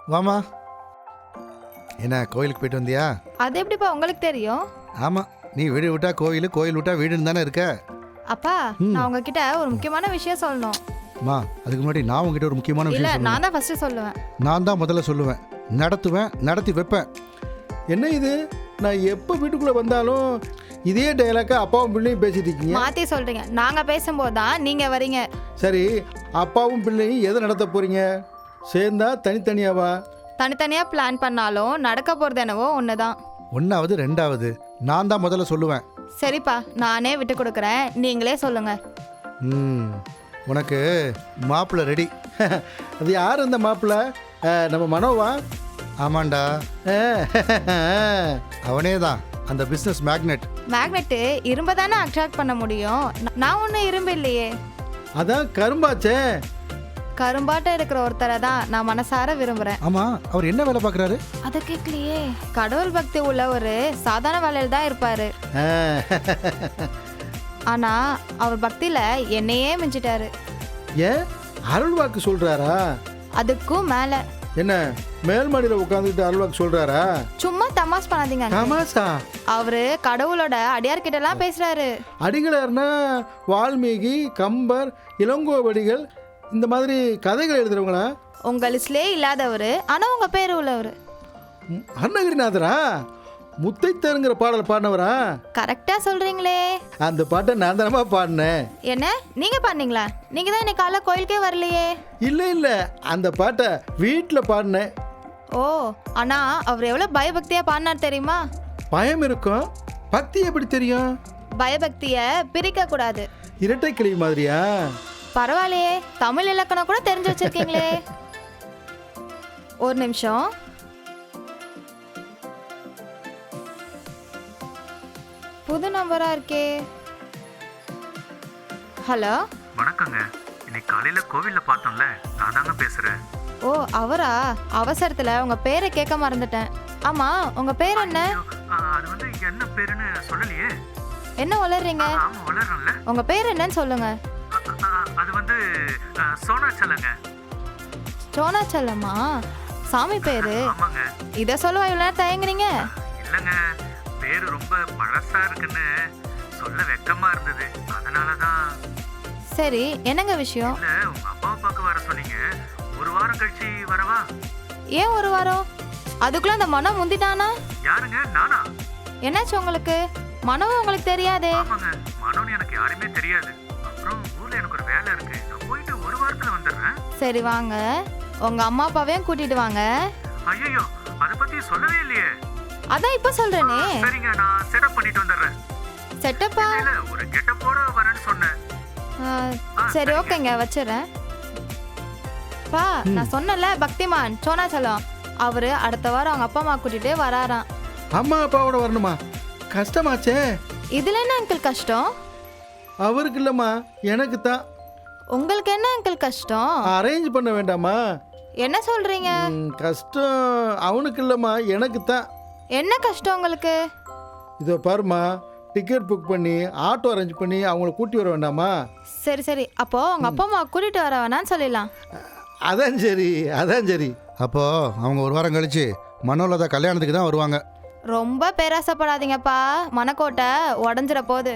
வாமா. என்ன கோயிலுக்கு போயிட்டு வந்தியா? அது எப்படிப்பா உங்களுக்கு தெரியும்? ஆமாம், நீ வீடு விட்டா கோயில், கோயில் விட்டா வீடுன்னு தானே இருக்க. அப்பா நான் உங்ககிட்ட ஒரு முக்கியமான விஷயம் சொல்லணும். மா, அதுக்கு முன்னாடி நான் உங்ககிட்ட ஒரு முக்கியமான இல்ல விஷயம் நான் தான் ஃபர்ஸ்ட் சொல்லுவேன். நான் தான் முதல்ல சொல்லுவேன், நடத்துவேன், நடத்தி வைப்பேன். என்ன இது, நான் எப்போ வீட்டுக்குள்ளே வந்தாலும் இதே டைலாக்கா அப்பாவும் பிள்ளையும் பேசிட்டு இருக்கீங்க. மாத்தி சொல்றீங்க. நாங்க பேசும்போது தான் நீங்க வரீங்க. சரி, அப்பாவும் பிள்ளையும் எதை நடத்த போறீங்க? சேர்ந்தா தனித்தனியாவா? தனித்தனியா பிளான் பண்ணாலும் நடக்க போறது என்னவோ ஒண்ணுதான். ஒன்றாவது ரெண்டாவது நான் தான் முதல்ல சொல்லுவேன். சரிப்பா, நானே விட்டு கொடுக்குறேன், நீங்களே சொல்லுங்க. உனக்கு மாப்பிள்ளை ரெடி. அது யார் அந்த மாப்பிள்ளை? நம்ம மனோவா? ஆமாண்டா, அவனே தான், அந்த பிஸ்னஸ் மேக்னெட். மேக்னெட்டு இரும்பை தானே அட்ராக்ட் பண்ண முடியும். நான் ஒன்றும் இரும்பு இல்லையே. அதான் கரும்பாச்சே. கரும்பாட்ட இருக்கிற ஒருத்தரை தான் நான் மனசார விரும்புறேன். ஆமா, அவர் என்ன வேலை பார்க்குறாரு? அதை கேட்கலையே. கடவுள் பக்தி உள்ள ஒரு சாதாரண வேலையில் தான் இருப்பாரு. ஆனா அவர் பக்தியில என்னையே மிஞ்சிட்டாரு. ஏன் அருள் வாக்கு சொல்றாரா? அதுக்கும் மேல. என்ன மேல் மாடியில் உட்காந்துக்கிட்டு அருள் வாக்கு சொல்றாரா? சும்மா தமாஸ் பண்ணாதீங்க. தமாசா? அவரு கடவுளோட அடியார்கிட்ட எல்லாம் பேசுறாரு. அடிகளார்னா வால்மீகி, கம்பர், இளங்கோவடிகள் இந்த மாதிரி கதைகள் எழுதுறவங்களா? உங்க லிஸ்ட்லே இல்லாதவரு, ஆனா உங்க பேரு உள்ளவரு. அருணகிரிநாதரா? முத்தைத்தருங்கிற பாடல் பாடினவரா? கரெக்டா சொல்றீங்களே. அந்த பாட்டை நான் தானமா பாடினேன். என்ன நீங்க பாடுனீங்களா? நீங்க தான் இன்னைக்கு காலைல கோயிலுக்கே வரலையே. இல்லை, அந்த பாட்டை வீட்டில் பாடினேன். ஓ, ஆனா அவர் எவ்வளவு பயபக்தியா பாடினார் தெரியுமா? பயம் இருக்கும், பக்தி எப்படி தெரியும்? பயபக்திய பிரிக்க கூடாது. இரட்டை கிளி மாதிரியா? பரவாயில்லையே, தமிழ் இலக்கணம் கூட தெரிஞ்சு வச்சிருக்கீங்களே. ஒரு நிமிஷம். புது நம்பரா இருக்கே. ஹலோ, வணக்கங்க. இன்னைக்கு காலையில கோவில்ல பார்த்தோம்ல, நான் தாங்க பேசுறேன். ஓ அவரா? அவசரத்துல உங்க பேரை கேட்க மறந்துட்டேன். ஆமா, உங்க பேர் என்ன? அது வந்து இங்க என்ன பேருன்னு சொல்லலையே. என்ன வளர்றீங்க? ஆமா, வளரல. உங்க பேர் என்னன்னு சொல்லுங்க. அது வந்து சோனாச்சலங்க. சோனாச்சலமா? சாமி பேரு? ஆமாங்க. இத சொல்லுவா இவ்வளவு நேரம் தயங்குறீங்க? இல்லங்க, பேரு ரொம்ப பழசா இருக்குன்னு சொல்ல வெக்கமா இருந்தது, அதனாலதான். சரி, என்னங்க விஷயம்? இல்ல, உங்க அப்பாவை பார்க்க வர சொன்னீங்க. ஒரு வாரம் கழிச்சு வரவா? ஏன் ஒரு வாரம்? அதுக்குள்ள அந்த மனம் முந்திட்டானா? யாருங்க? நானா? என்னாச்சு உங்களுக்கு? மனவும் உங்களுக்கு தெரியாதே. ஆமாங்க, மனோன்னு எனக்கு யாருமே தெரியாது. அப்புறம் ஊர்ல எனக்கு ஒரு வேலை இருக்கு, நான் போயிட்டு ஒரு வாரத்துல வந்துடுறேன். சரி வாங்க, உங்க அம்மா அப்பாவையும் கூட்டிட்டு வாங்க. ஐயோ, அத பத்தி சொல்லவே இல்லையே. அதான் இப்ப சொல்றேனே. சரிங்க, நான் செட்டப் பண்ணிட்டு வந்துடுறேன். செட்டப்பா? இல்ல, ஒரு கெட்டப்போட வரேன்னு சொன்னேன். சரி ஓகேங்க, வச்சிடுறேன். பா, நான் சொன்னல பக்திமான் சோனாச்சலம், அவரு அடுத்த வாரம் அவங்க அப்பா அம்மா கூட்டிட்டு வராராம். அம்மா அப்பாவோட வரணுமா? கஷ்டமாச்சே. இதுல என்ன அங்கிள் கஷ்டம்? அவருக்கு இல்லைம்மா, எனக்கு தான். உங்களுக்கு என்ன அங்கிள் கஷ்டம்? அரேஞ்ச் பண்ண வேண்டாமா? என்ன சொல்றீங்க? கஷ்டம் அவனுக்கு இல்லைம்மா, எனக்கு தான். என்ன கஷ்டம் உங்களுக்கு? இதோ பாருமா, டிக்கெட் புக் பண்ணி ஆட்டோ அரேஞ்ச் பண்ணி அவங்கள கூட்டி வர வேண்டாமா? சரி சரி, அப்போ உங்க அப்பா அம்மா கூட்டிட்டு வர வேணான்னு சொல்லிடலாம். அதான் சரி, அதான் சரி. அப்போ அவங்க ஒரு வாரம் கழிச்சு மனோலதா கல்யாணத்துக்கு தான் வருவாங்க. ரொம்ப பேராசைப்படாதீங்கப்பா, மனக்கோட்டை உடஞ்சிட போகுது.